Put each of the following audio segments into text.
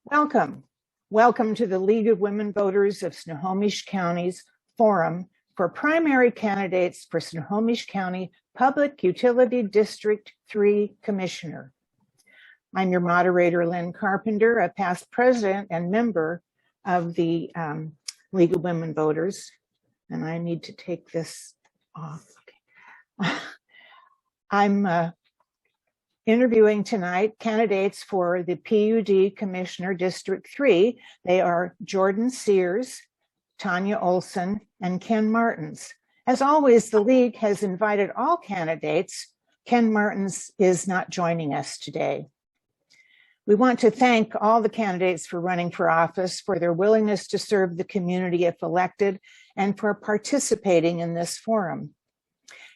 Welcome. Welcome to the League of Women Voters of Snohomish County's Forum for primary candidates for Snohomish County Public Utility District 3 Commissioner. I'm your moderator, Lynn Carpenter, a past president and member of the League of Women Voters. And I need to take this off. Okay. I'm interviewing tonight candidates for the PUD Commissioner District 3. They are Jordan Sears, Tanya Olson, and Ken Martins. As always, the League has invited all candidates. Ken Martins is not joining us today. We want to thank all the candidates for running for office, for their willingness to serve the community if elected, and for participating in this forum.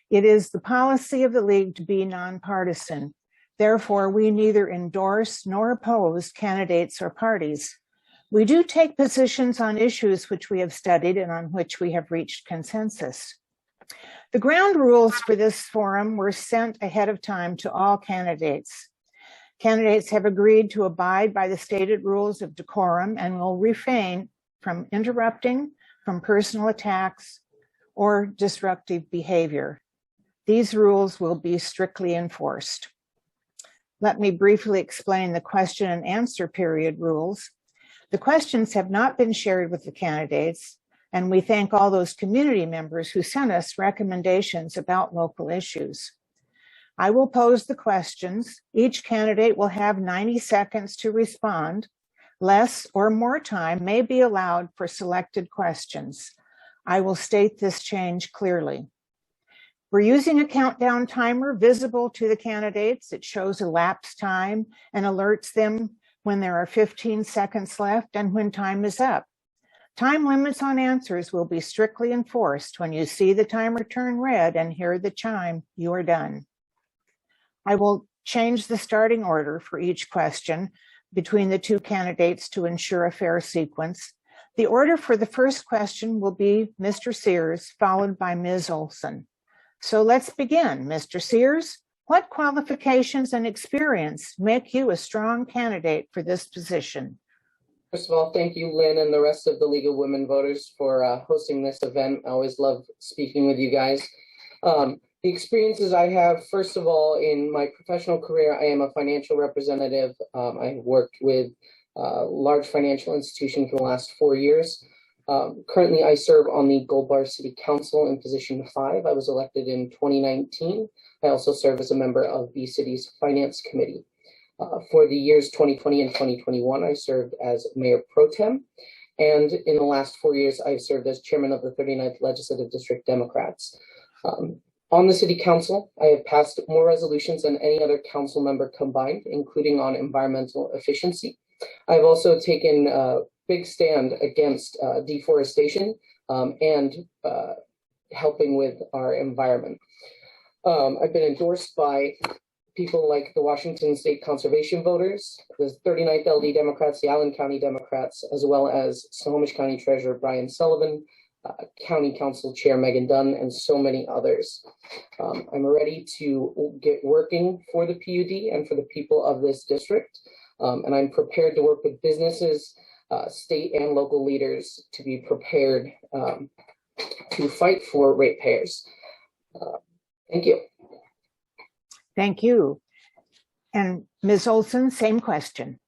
It is the policy of the League to be nonpartisan. Therefore, we neither endorse nor oppose candidates or parties. We do take positions on issues which we have studied and on which we have reached consensus. The ground rules for this forum were sent ahead of time to all candidates. Candidates have agreed to abide by the stated rules of decorum and will refrain from interrupting, from personal attacks, or disruptive behavior. These rules will be strictly enforced. Let me briefly explain the question and answer period rules. The questions have not been shared with the candidates, and we thank all those community members who sent us recommendations about local issues. I will pose the questions. Each candidate will have 90 seconds to respond. Less or more time may be allowed for selected questions. I will state this change clearly. We're using a countdown timer visible to the candidates. It shows elapsed time and alerts them when there are 15 seconds left and when time is up. Time limits on answers will be strictly enforced. When you see the timer turn red and hear the chime, you are done. I will change the starting order for each question between the two candidates to ensure a fair sequence. The order for the first question will be Mr. Sears, followed by Ms. Olson. So let's begin. Mr. Sears, what qualifications and experience make you a strong candidate for this position? First of all, thank you, Lynn, and the rest of the League of Women Voters for hosting this event. I always love speaking with you guys. The experiences I have, first of all, in my professional career, I am a financial representative. I worked with large financial institutions for the last 4 years. Currently, I serve on the Gold Bar City Council in position 5. I was elected in 2019. I also serve as a member of the city's Finance Committee. For the years 2020 and 2021, I served as Mayor Pro Tem. And in the last 4 years, I've served as chairman of the 39th Legislative District Democrats. On the City Council, I have passed more resolutions than any other council member combined, including on environmental efficiency. I've also taken a big stand against deforestation and helping with our environment. I've been endorsed by people like the Washington State Conservation Voters, the 39th LD Democrats, the Allen County Democrats, as well as Snohomish County Treasurer Brian Sullivan, County Council Chair Megan Dunn, and so many others. I'm ready to get working for the PUD and for the people of this district. And I'm prepared to work with businesses, state and local leaders to be prepared to fight for ratepayers. Thank you. Thank you. And Ms. Olson, same question.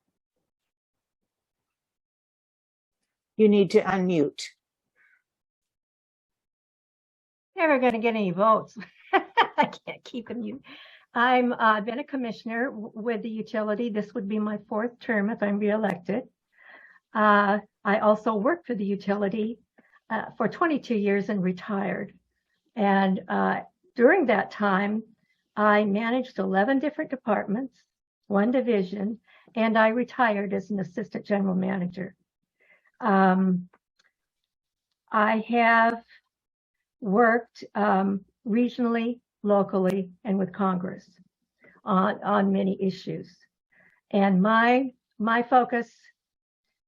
You need to unmute. Never going to get any votes. I can't keep them mute. I've been a commissioner with the utility. This would be my 4th term if I'm reelected. I also worked for the utility for 22 years and retired. And during that time, I managed 11 different departments, 1 division, and I retired as an assistant general manager. I have worked regionally, locally, and with Congress on many issues. And my focus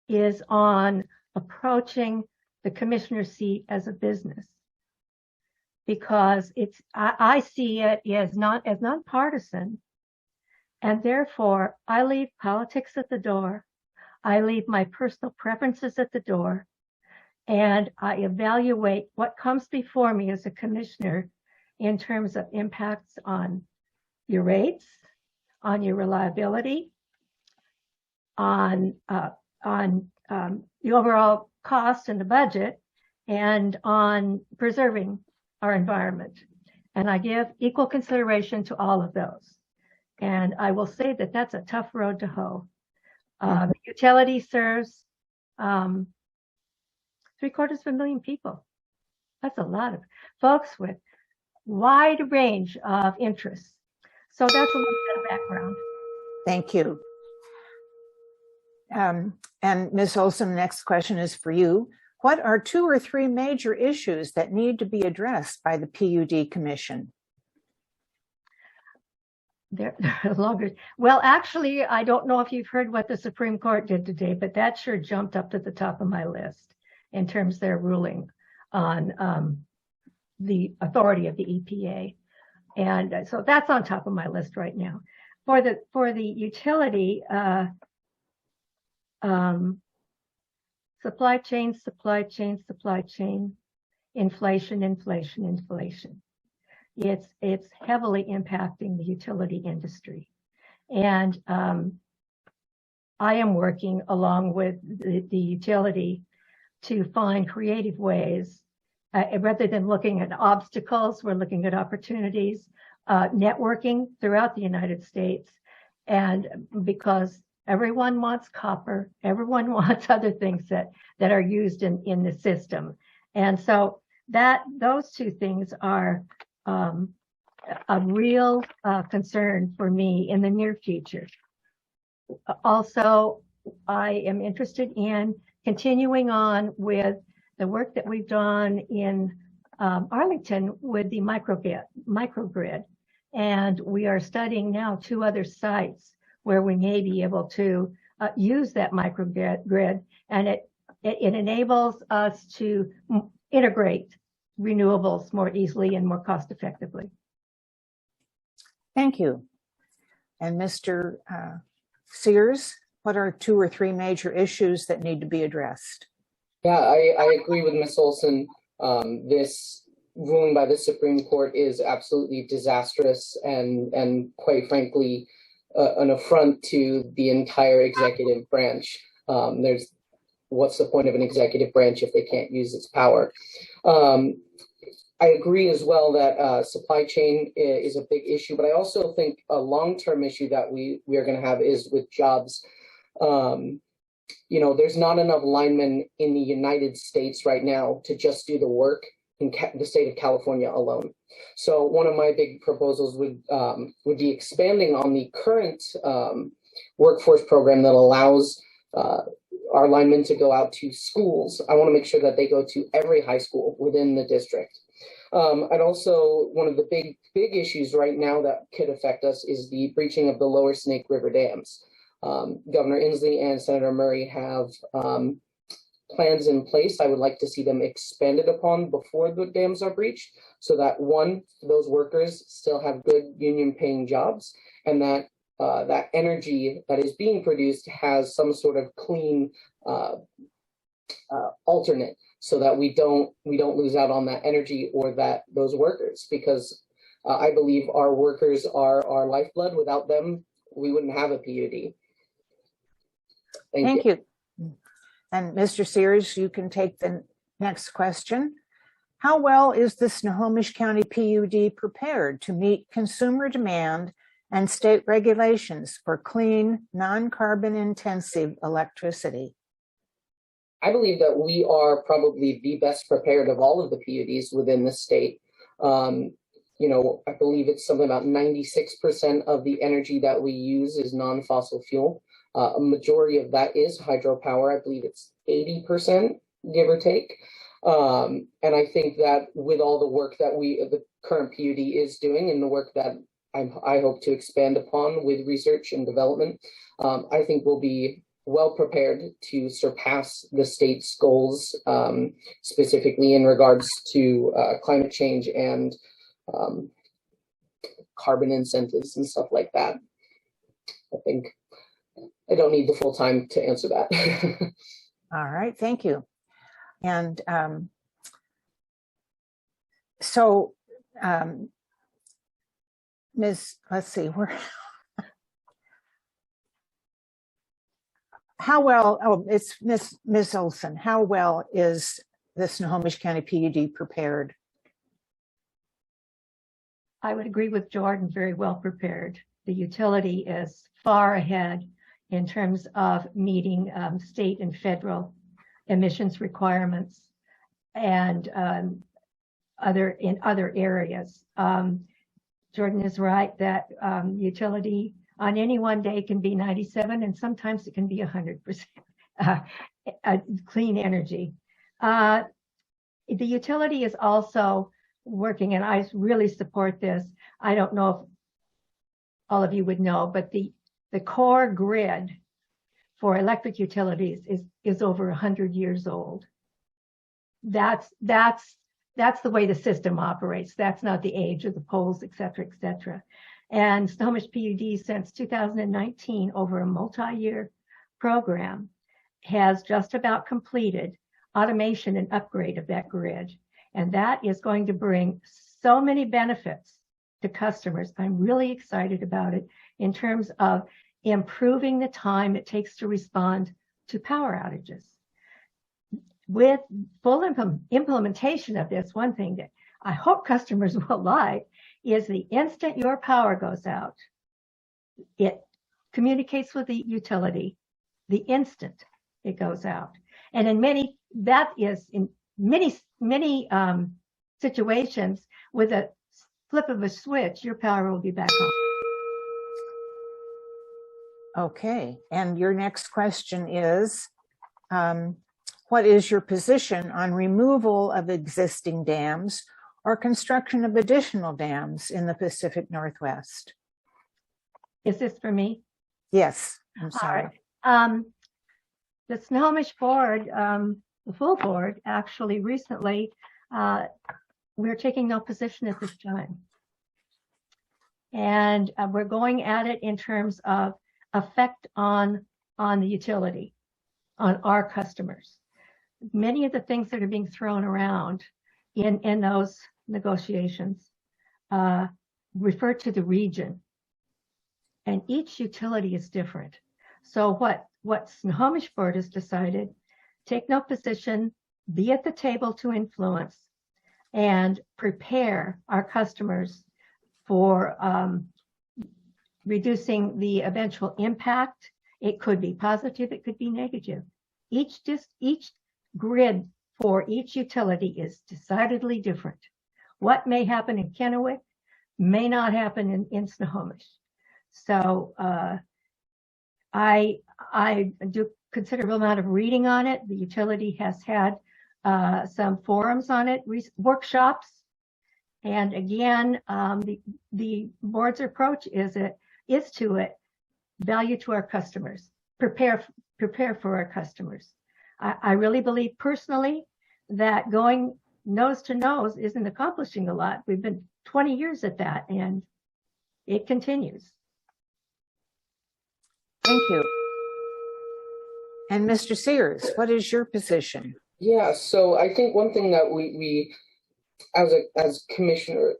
is on approaching the commissioner's seat as a business, because I see it as nonpartisan, and therefore I leave politics at the door. I leave my personal preferences at the door, and I evaluate what comes before me as a commissioner in terms of impacts on your rates, on your reliability, on the overall cost and the budget, and on preserving our environment. And I give equal consideration to all of those. And I will say that that's a tough road to hoe. The utility serves 750,000 people. That's a lot of folks with wide range of interests. So that's a little bit of background. Thank you. And Ms. Olson, the next question is for you. What are 2 or 3 major issues that need to be addressed by the PUD Commission? They're longer. Well, actually, I don't know if you've heard what the Supreme Court did today, but that sure jumped up to the top of my list in terms of their ruling on the authority of the EPA. And so that's on top of my list right now. For the utility, supply chain, inflation. It's heavily impacting the utility industry. And I am working along with the utility to find creative ways. Rather than looking at obstacles, we're looking at opportunities, networking throughout the United States. And because everyone wants copper, everyone wants other things that are used in the system. And so those 2 things are a real concern for me in the near future. Also, I am interested in continuing on with the work that we've done in Arlington with the microgrid. And we are studying now 2 other sites where we may be able to use that microgrid, and it enables us to integrate renewables more easily and more cost effectively. Thank you. And Mr. Sears, what are 2 or 3 major issues that need to be addressed? Yeah, I agree with Ms. Olson. This ruling by the Supreme Court is absolutely disastrous and quite frankly, an affront to the entire executive branch. What's the point of an executive branch if they can't use its power? I agree as well that supply chain is a big issue, but I also think a long-term issue that we are going to have is with jobs. There's not enough linemen in the United States right now to just do the work in the state of California alone. So one of my big proposals would be expanding on the current workforce program that allows our linemen to go out to schools. I want to make sure that they go to every high school within the district. And also one of the big issues right now that could affect us is the breaching of the lower Snake River dams. Governor Inslee and Senator Murray have plans in place. I would like to see them expanded upon before the dams are breached, so that one, those workers still have good union paying jobs, and that that energy that is being produced has some sort of clean alternate, so that we don't lose out on that energy or those workers, because I believe our workers are our lifeblood. Without them, we wouldn't have a PUD. Thank you. And Mr. Sears, you can take the next question. How well is the Snohomish County PUD prepared to meet consumer demand and state regulations for clean, non-carbon intensive electricity? I believe that we are probably the best prepared of all of the PUDs within the state. I believe it's something about 96% of the energy that we use is non-fossil fuel. A majority of that is hydropower. I believe it's 80%, give or take. And I think that with all the work that the current PUD is doing, and the work that I hope to expand upon with research and development, I think we'll be well prepared to surpass the state's goals, specifically in regards to climate change and carbon incentives and stuff like that. I think I don't need the full time to answer that. All right, thank you. And so, let's see, how well, oh, it's Ms. Olson, how well is the Snohomish County PUD prepared? I would agree with Jordan, very well prepared. The utility is far ahead in terms of meeting state and federal emissions requirements and other areas. Jordan is right that utility on any one day can be 97 and sometimes it can be 100% clean energy. The utility is also working, and I really support this. I don't know if all of you would know, but the core grid for electric utilities is over 100 years old. That's the way the system operates. That's not the age of the poles, et cetera, et cetera. And Snohomish PUD, since 2019, over a multi-year program, has just about completed automation and upgrade of that grid. And that is going to bring so many benefits to customers. I'm really excited about it in terms of improving the time it takes to respond to power outages. With full implementation of this, one thing that I hope customers will like is the instant your power goes out, it communicates with the utility the instant it goes out. And in many situations, with a flip of a switch, your power will be back on. Okay, and your next question is, what is your position on removal of existing dams or construction of additional dams in the Pacific Northwest? Is this for me? Yes, I'm sorry. All right. The Snohomish board, the full board, actually recently, we're taking no position at this time. And we're going at it in terms of effect on the utility, on our customers. Many of the things that are being thrown around in those negotiations refer to the region, and each utility is different. So what Snohomish board has decided, take no position, be at the table to influence, and prepare our customers for reducing the eventual impact. It could be positive, it could be negative. Each grid for each utility is decidedly different. What may happen in Kennewick may not happen in Snohomish. So I do considerable amount of reading on it. The utility has had some forums on it, workshops. And again, the board's approach is to value to our customers, prepare for our customers. I really believe personally that going nose to nose isn't accomplishing a lot. We've been 20 years at that, and it continues. Thank you. And Mr. Sears, what is your position? Yeah, so I think one thing that we as commissioners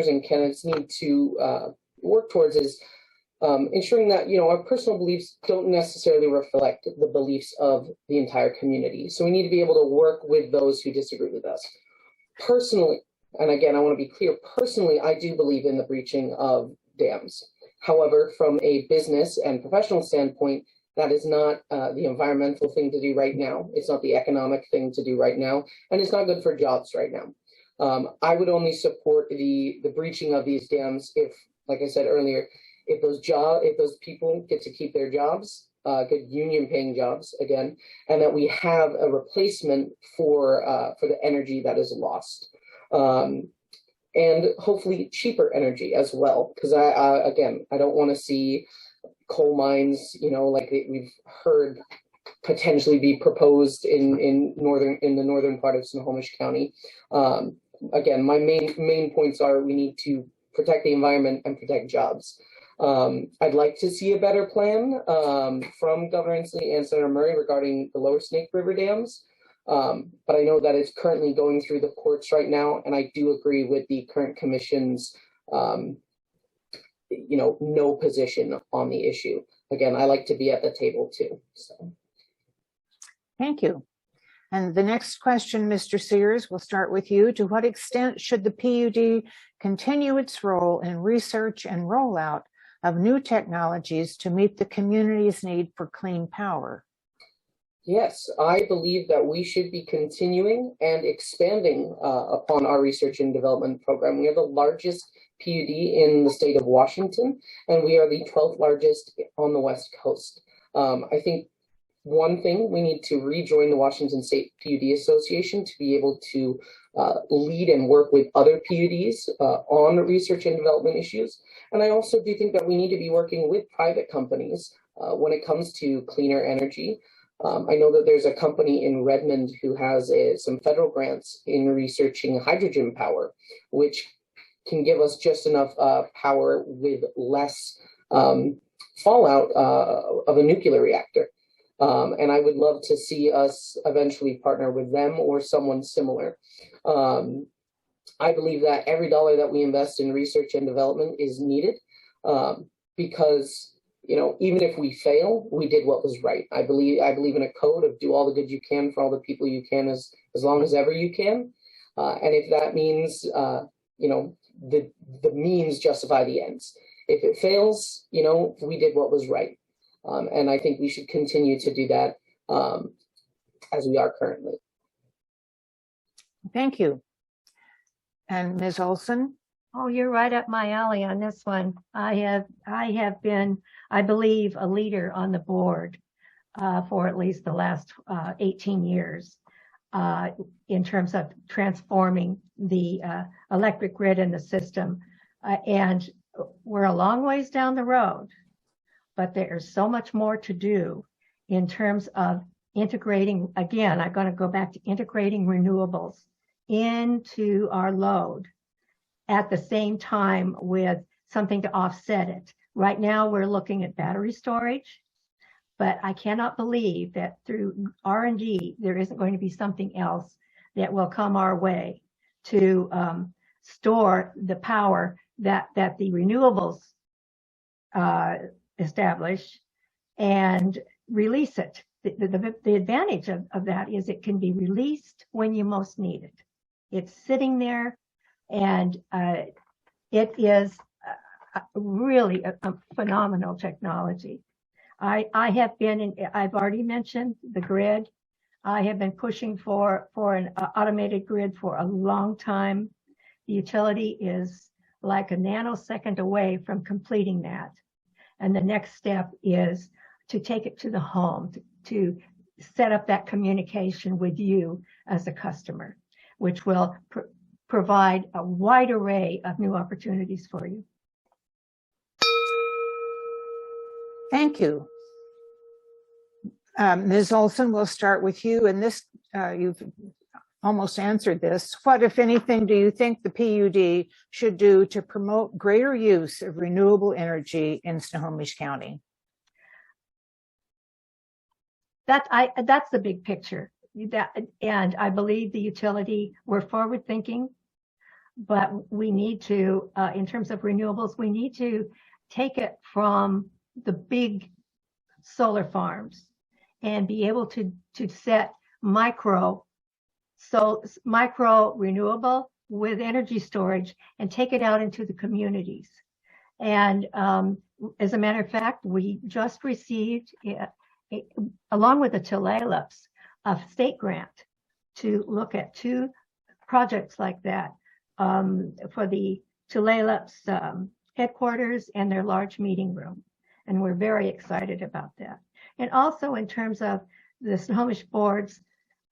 and candidates need to work towards is ensuring that, you know, our personal beliefs don't necessarily reflect the beliefs of the entire community. So we need to be able to work with those who disagree with us. Personally, and again, I want to be clear, personally, I do believe in the breaching of dams. However, from a business and professional standpoint, that is not the environmental thing to do right now. It's not the economic thing to do right now, and it's not good for jobs right now. I would only support the breaching of these dams if, like I said earlier, if those people get to keep their jobs, good union-paying jobs again, and that we have a replacement for the energy that is lost, and hopefully cheaper energy as well. Because I don't want to see coal mines, you know, like we've heard potentially be proposed in the northern part of Snohomish County. Again, my main points are we need to protect the environment and protect jobs. I'd like to see a better plan from Governor Inslee and Senator Murray regarding the lower Snake River dams. But I know that it's currently going through the courts right now, and I do agree with the current commission's no position on the issue. Again, I like to be at the table too. So. Thank you. And the next question, Mr. Sears, we'll start with you. To what extent should the PUD continue its role in research and rollout of new technologies to meet the community's need for clean power? Yes, I believe that we should be continuing and expanding upon our research and development program. We are the largest PUD in the state of Washington, and we are the 12th largest on the West Coast. I think one thing, we need to rejoin the Washington State PUD Association to be able to lead and work with other PUDs on research and development issues. And I also do think that we need to be working with private companies when it comes to cleaner energy. I know that there's a company in Redmond who has some federal grants in researching hydrogen power, which can give us just enough power with less fallout of a nuclear reactor. And I would love to see us eventually partner with them or someone similar. I believe that every dollar that we invest in research and development is needed because, even if we fail, we did what was right. I believe in a code of do all the good you can for all the people you can as long as ever you can. And if that means, the means justify the ends. If it fails, we did what was right. And I think we should continue to do that as we are currently. Thank you. And Ms. Olson? Oh, you're right up my alley on this one. I have been, I believe, a leader on the board for at least the last 18 years in terms of transforming the electric grid and the system. And we're a long ways down the road, but there's so much more to do in terms of integrating. Again, I'm going to go back to integrating renewables into our load at the same time with something to offset it. Right now, we're looking at battery storage, but I cannot believe that through R&D, there isn't going to be something else that will come our way to store the power that the renewables establish and release it. The advantage of that is it can be released when you most need it. It's sitting there, and it is really a phenomenal technology. I've already mentioned the grid. I have been pushing for an automated grid for a long time. The utility is like a nanosecond away from completing that. And the next step is to take it to the home, to set up that communication with you as a customer, which will provide a wide array of new opportunities for you. Thank you. Ms. Olson, we'll start with you. And this, you've almost answered this. What, if anything, do you think the PUD should do to promote greater use of renewable energy in Snohomish County? That's the big picture. And I believe the utility, we're forward thinking, but we need to, in terms of renewables, we need to take it from the big solar farms and be able to set micro renewable with energy storage and take it out into the communities. And as a matter of fact, we just received, along with the Tulalip's, a state grant to look at 2 projects like that for the Tulalip's headquarters and their large meeting room. And we're very excited about that. And also in terms of the Snohomish boards,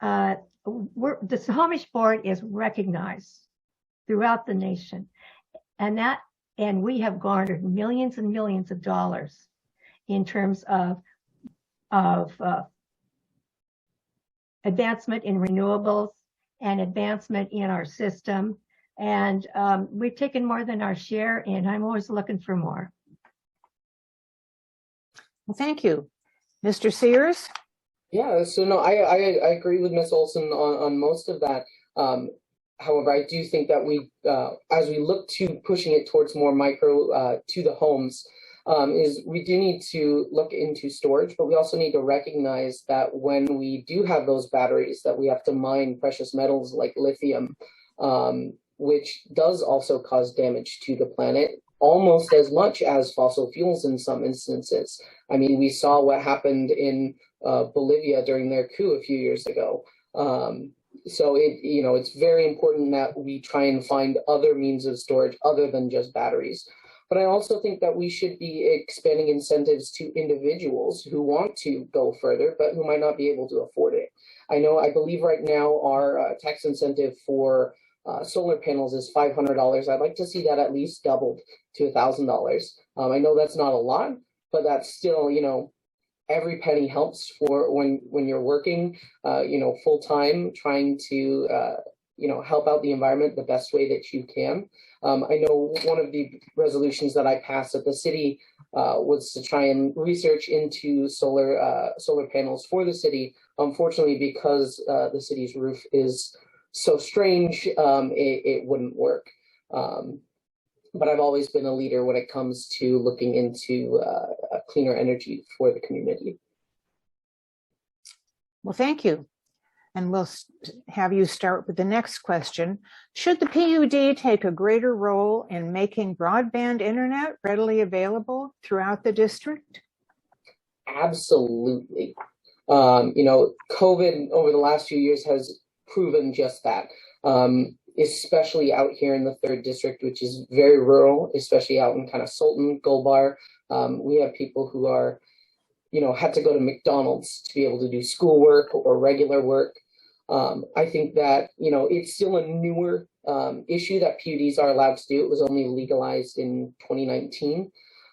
the Snohomish board is recognized throughout the nation, and we have garnered millions and millions of dollars in terms of advancement in renewables and advancement in our system. And we've taken more than our share, and I'm always looking for more. Well, thank you. Mr. Sears? Yeah, so no, I agree with Ms. Olson on most of that. However, I do think that as we look to pushing it towards more micro to the homes, is we do need to look into storage, but we also need to recognize that when we do have those batteries, that we have to mine precious metals like lithium, which does also cause damage to the planet, almost as much as fossil fuels in some instances. I mean, we saw what happened in Bolivia during their coup a few years ago. So it's very important that we try and find other means of storage other than just batteries. But I also think that we should be expanding incentives to individuals who want to go further, but who might not be able to afford it. I believe right now our tax incentive for solar panels is $500. I'd like to see that at least doubled to $1,000. I know that's not a lot, but that's still, every penny helps for when you're working, full time, trying to, help out the environment the best way that you can. I know one of the resolutions that I passed at the city was to try and research into solar panels for the city. Unfortunately, because the city's roof is so strange, it wouldn't work. But I've always been a leader when it comes to looking into cleaner energy for the community. Well, thank you. And we'll have you start with the next question. Should the PUD take a greater role in making broadband internet readily available throughout the district? Absolutely. COVID over the last few years has proven just that. Especially out here in the 3rd district, which is very rural, especially out in kind of Sultan, Gold Bar. We have people who are, had to go to McDonald's to be able to do schoolwork or regular work. I think that, it's still a newer issue that PUDs are allowed to do. It was only legalized in 2019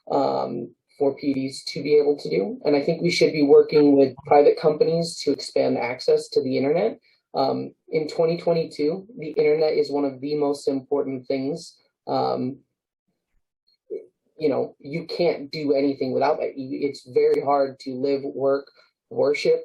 for PUDs to be able to do. And I think we should be working with private companies to expand access to the internet. In 2022, the internet is one of the most important things. You can't do anything without it. It's very hard to live, work, worship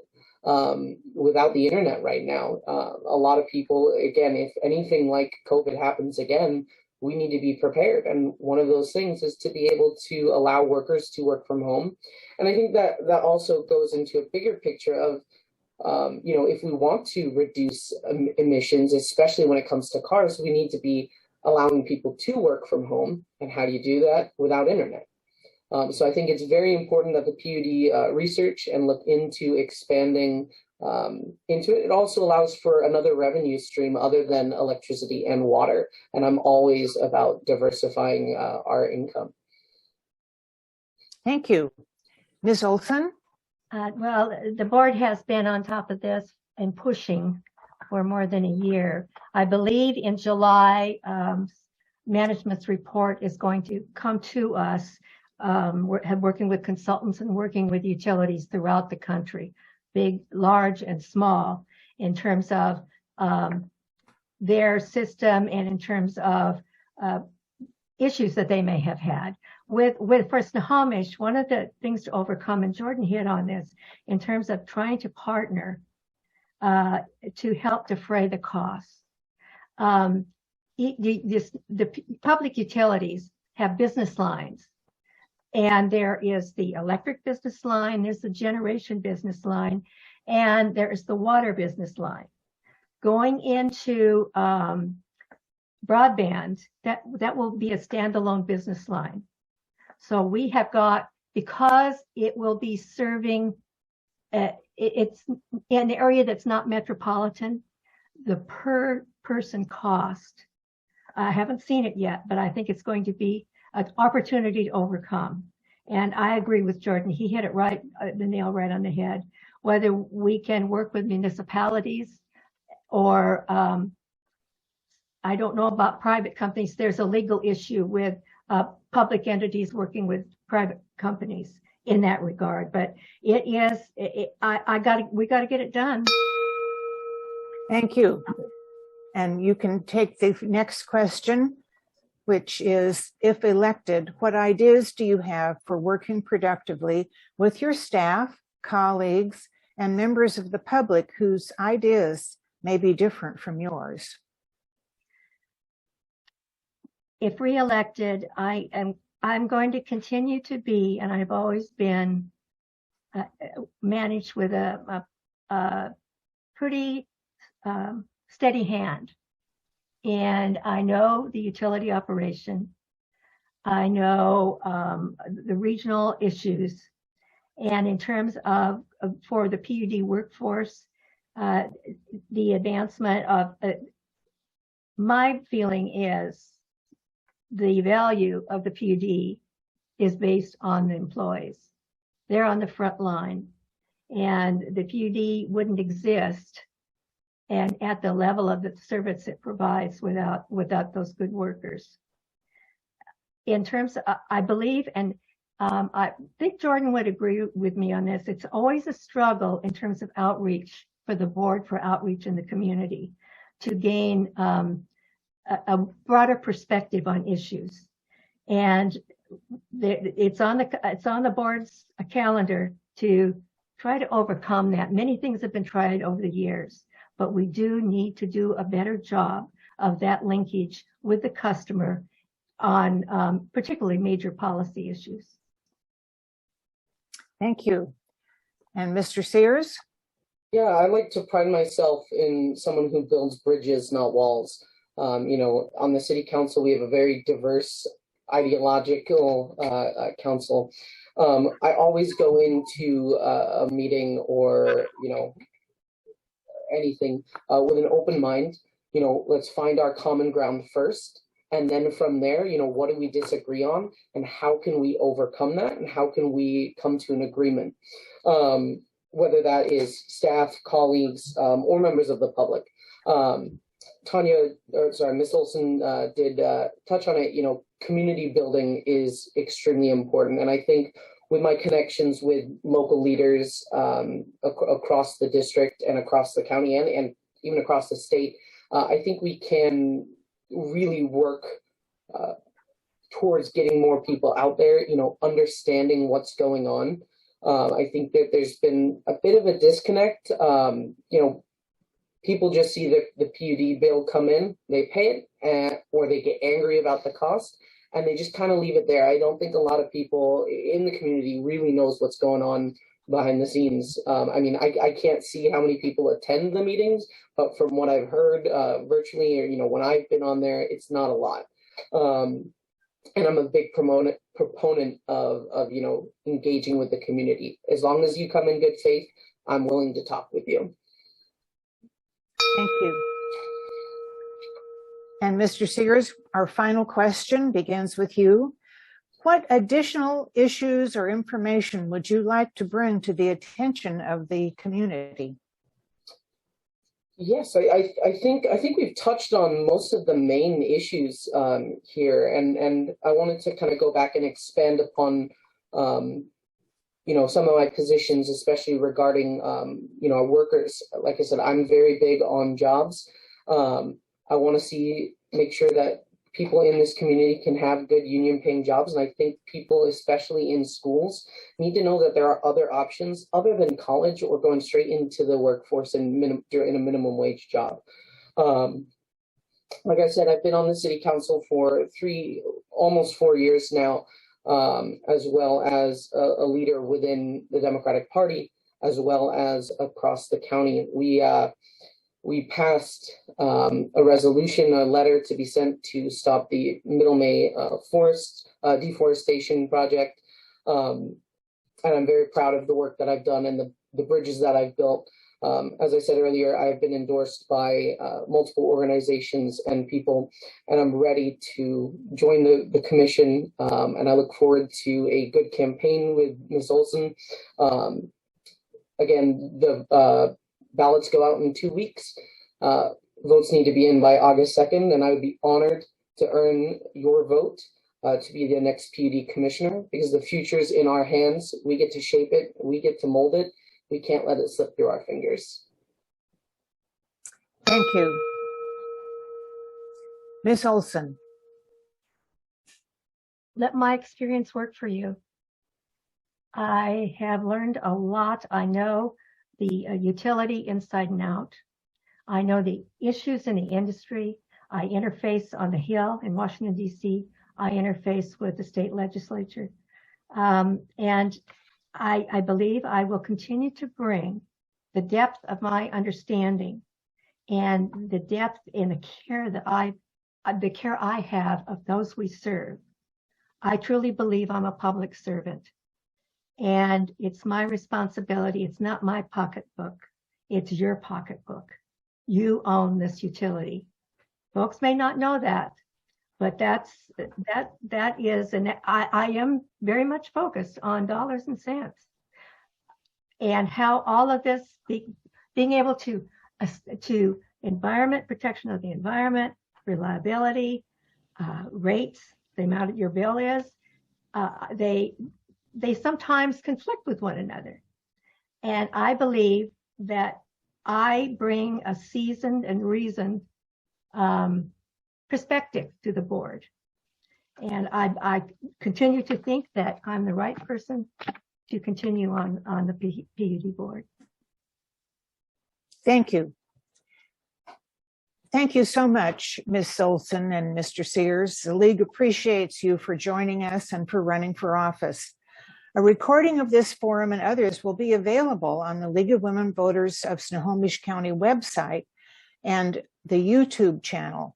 without the internet right now. A lot of people, again, if anything like COVID happens again, we need to be prepared. And one of those things is to be able to allow workers to work from home. And I think that also goes into a bigger picture of if we want to reduce emissions, especially when it comes to cars, we need to be allowing people to work from home. And how do you do that without internet? So I think it's very important that the PUD research and look into expanding into it. It also allows for another revenue stream other than electricity and water. And I'm always about diversifying our income. Thank you. Ms. Olson? Well, the board has been on top of this and pushing for more than a year. I believe in July, management's report is going to come to us. We're working with consultants and working with utilities throughout the country, big, large, and small, in terms of their system and in terms of issues that they may have had. For Snohomish, one of the things to overcome, and Jordan hit on this, in terms of trying to partner to help defray the costs. The public utilities have business lines, and there is the electric business line, there's the generation business line, and there is the water business line. Going into broadband, that will be a standalone business line. So we have got, because it will be serving, it's in an area that's not metropolitan, the per person cost, I haven't seen it yet, but I think it's going to be an opportunity to overcome. And I agree with Jordan. He hit it right, the nail right on the head. Whether we can work with municipalities or I don't know about private companies. There's a legal issue with public entities working with private companies in that regard. But we got to get it done. Thank you. And you can take the next question. which is, if elected, what ideas do you have for working productively with your staff, colleagues, and members of the public whose ideas may be different from yours? If reelected, I'm going to continue to be, and I've always been, managed with a pretty steady hand. And I know the utility operation. I know the regional issues. And in terms of for the PUD workforce, the advancement of, my feeling is the value of the PUD is based on the employees. They're on the front line, and the PUD wouldn't exist and at the level of the service it provides without those good workers. In terms of, I believe, and I think Jordan would agree with me on this, it's always a struggle in terms of outreach for the board for outreach in the community to gain a broader perspective on issues. And it's on the board's calendar to try to overcome that. Many things have been tried over the years, but we do need to do a better job of that linkage with the customer on particularly major policy issues. Thank you. And Mr. Sears? Yeah, I like to pride myself in someone who builds bridges, not walls. You know, on the city council, we have a very diverse ideological council. I always go into a meeting or, you know, anything with an open mind. You know, let's find our common ground first. And then from there, you know, what do we disagree on and how can we overcome that and how can we come to an agreement? Whether that is staff, colleagues, or members of the public. Tanya, or sorry, Ms. Olson did touch on it. You know, community building is extremely important. And I think with my connections with local leaders across the district and across the county and even across the state, I think we can really work towards getting more people out there, you know, understanding what's going on. I think that there's been a bit of a disconnect. You know, people just see the PUD bill come in, they pay it, or they get angry about the cost, and they just kind of leave it there. I don't think a lot of people in the community really knows what's going on behind the scenes. I mean, I can't see how many people attend the meetings, but from what I've heard virtually, or, you know, when I've been on there, it's not a lot. And I'm a big proponent of, you know, engaging with the community. As long as you come in good faith, I'm willing to talk with you. Thank you. And Mr. Sears, our final question begins with you. What additional issues or information would you like to bring to the attention of the community? Yes, I think we've touched on most of the main issues here, and I wanted to kind of go back and expand upon you know, some of my positions, especially regarding you know, workers. Like I said, I'm very big on jobs. I want to make sure that people in this community can have good union paying jobs. And I think people, especially in schools, need to know that there are other options other than college or going straight into the workforce in a minimum wage job. Like I said, I've been on the city council for almost 4 years now, as well as a leader within the Democratic Party, as well as across the county. We passed a resolution, a letter to be sent to stop the Middle May forest deforestation project. And I'm very proud of the work that I've done and the bridges that I've built. As I said earlier, I've been endorsed by multiple organizations and people, and I'm ready to join the commission. And I look forward to a good campaign with Ms. Olson. Again, the ballots go out in 2 weeks. Votes need to be in by August 2nd, and I would be honored to earn your vote to be the next PUD commissioner, because the future is in our hands. We get to shape it. We get to mold it. We can't let it slip through our fingers. Thank you. Ms. Olson. let my experience work for you. I have learned a lot. I know the utility inside and out. I know the issues in the industry. I interface on the Hill in Washington, D.C. I interface with the state legislature. And I believe I will continue to bring the depth of my understanding and the depth in the care that I have of those we serve. I truly believe I'm a public servant. And it's my responsibility. It's not my pocketbook. It's your pocketbook. You own this utility. Folks may not know that, but that is, and I am very much focused on dollars and cents and how all of this, being able to environment, protection of the environment, reliability, rates, the amount of your bill is, they sometimes conflict with one another. And I believe that I bring a seasoned and reasoned perspective to the board. And I continue to think that I'm the right person to continue on the PUD board. Thank you. Thank you so much, Ms. Olson and Mr. Sears. The League appreciates you for joining us and for running for office. A recording of this forum and others will be available on the League of Women Voters of Snohomish County website and the YouTube channel.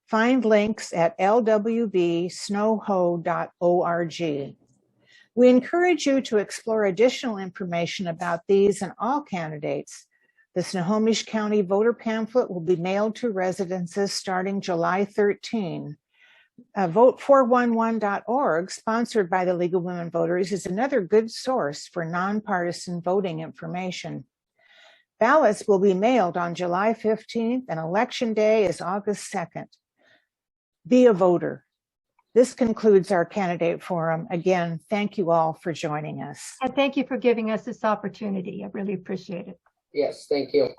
Find links at lwbsnoho.org. We encourage you to explore additional information about these and all candidates. The Snohomish County voter pamphlet will be mailed to residences starting July 13. Vote411.org, sponsored by the League of Women Voters, is another good source for nonpartisan voting information. Ballots will be mailed on July 15th, and Election Day is August 2nd. Be a voter. This concludes our candidate forum. Again, thank you all for joining us. And thank you for giving us this opportunity. I really appreciate it. Yes, thank you.